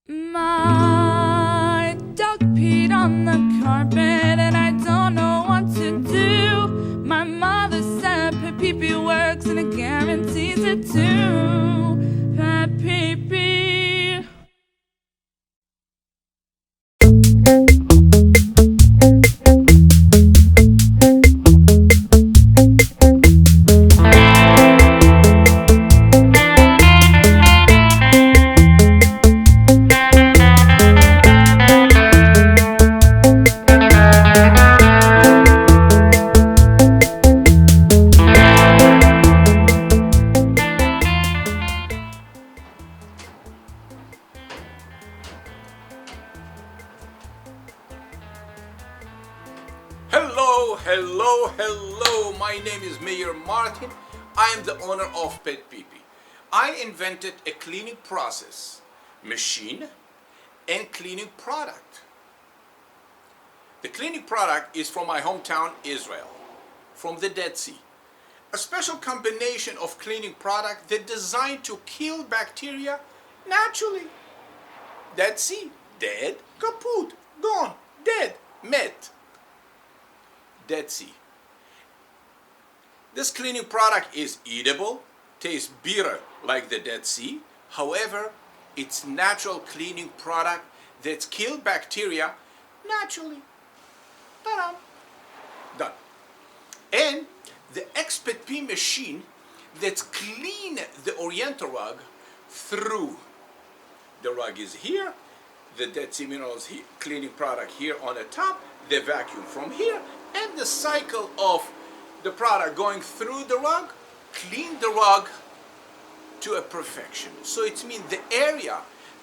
My dog peed on the carpet and I don't know what to do. My mother said PetPeePee works and it guarantees it too. PetPeePee. Hello, my name is Meir Martin. I am the owner of PetPeePee. I invented a cleaning process, machine, and cleaning product. The cleaning product is from my hometown, Israel, from the Dead Sea. A special combination of cleaning product that's designed to kill bacteria naturally. Dead Sea, dead, kaput, gone, dead, met. Dead Sea. This cleaning product is eatable, tastes bitter like the Dead Sea. However, it's natural cleaning product that's kill bacteria naturally. Ta-da! Done. And the PetPeePee machine that's clean the Oriental rug through. The rug is here, the Dead Sea Minerals cleaning product here on the top, the vacuum from here, and the cycle of the product going through the rug, clean the rug to a perfection. So it means the area,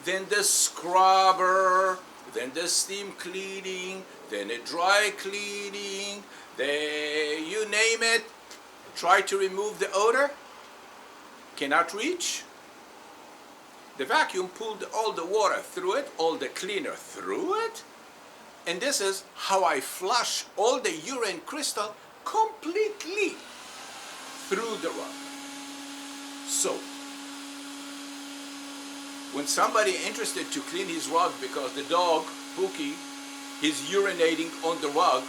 then the scrubber, then the steam cleaning, then the dry cleaning, you name it. Try to remove the odor, cannot reach. The vacuum pulled all the water through it, all the cleaner through it. And this is how I flush all the urine crystal completely through the rug. So, when somebody interested to clean his rug because the dog, Pookie, is urinating on the rug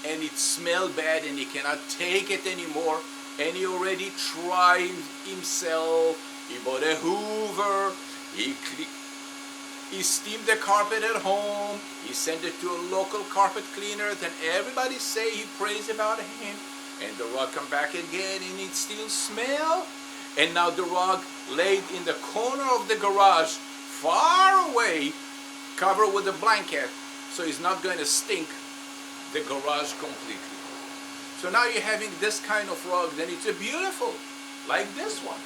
and it smells bad and he cannot take it anymore, and he already tried himself, he bought a Hoover, he steamed the carpet at home, he sent it to a local carpet cleaner, then everybody say he prays about him, and the rug come back again and it still smell, and now the rug laid in the corner of the garage, far away, covered with a blanket, so it's not going to stink the garage completely. So now you're having this kind of rug, then it's a beautiful, like this one,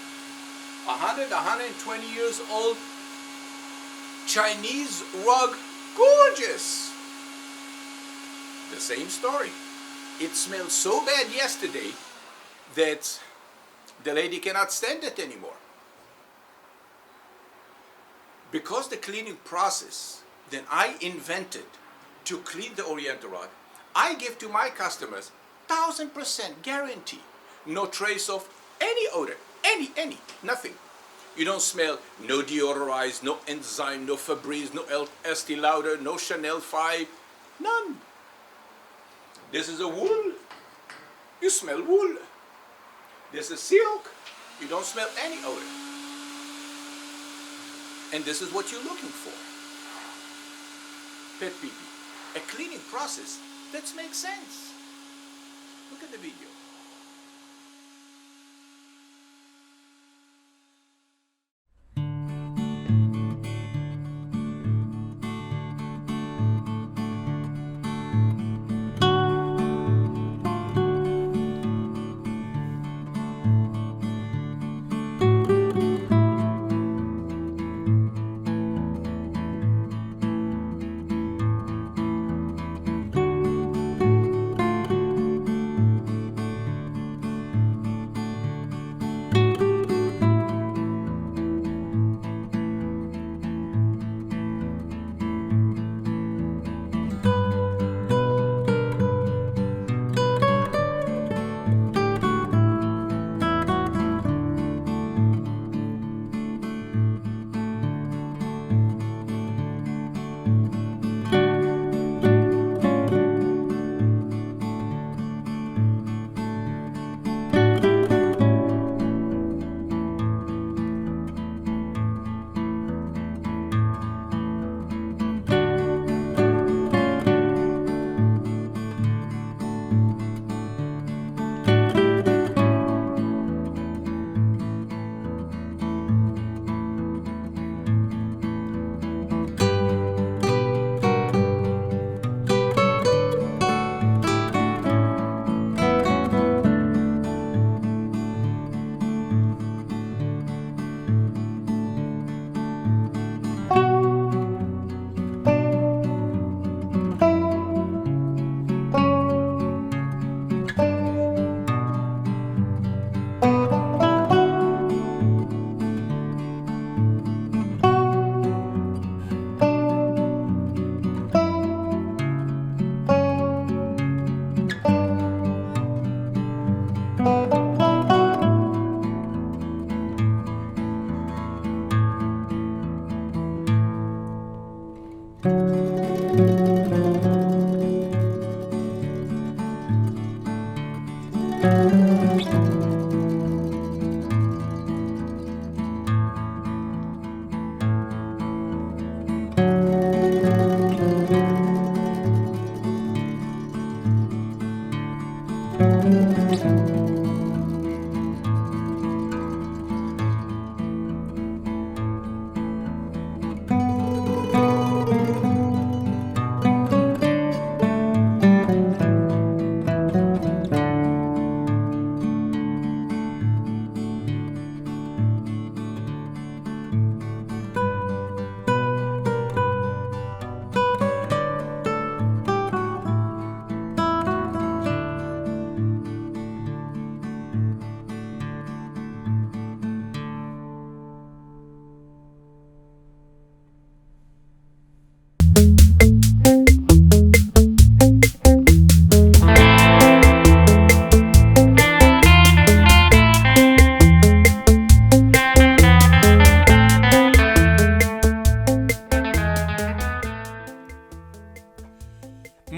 120 years old, Chinese rug, gorgeous. The same story. It smelled so bad yesterday that the lady cannot stand it anymore. Because the cleaning process that I invented to clean the Oriental rug, I give to my customers 1000% guarantee. No trace of any odor, any, nothing. You don't smell no deodorized, no enzyme, no Febreze, no Estee Lauder, no Chanel 5, none. This is a wool, you smell wool. This is silk, you don't smell any odor. And this is what you're looking for. PetPeePee, a cleaning process that makes sense. Look at the video.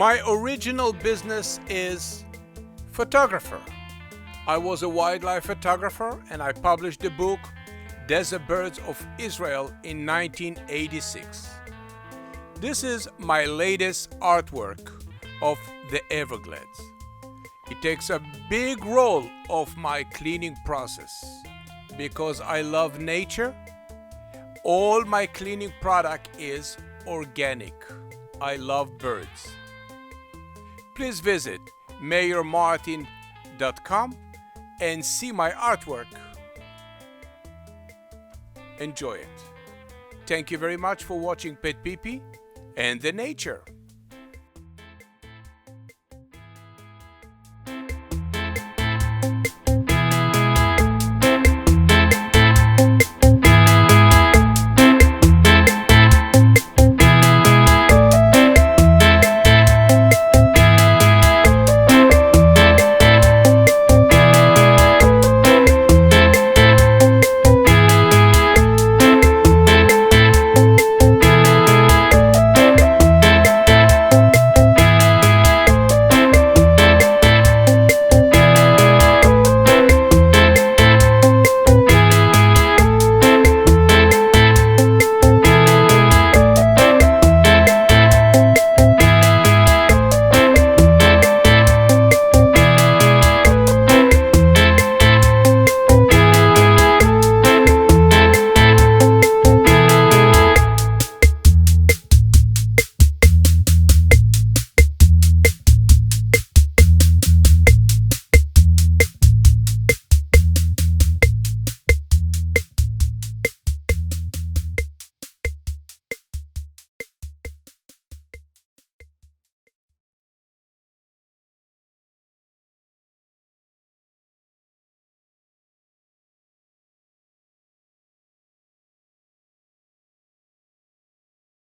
My original business is photographer. I was a wildlife photographer and I published the book Desert Birds of Israel in 1986. This is my latest artwork of the Everglades. It takes a big role of my cleaning process. Because I love nature, all my cleaning product is organic. I love birds. Please visit meirmartin.com and see my artwork. Enjoy it. Thank you very much for watching PetPeePee and the nature.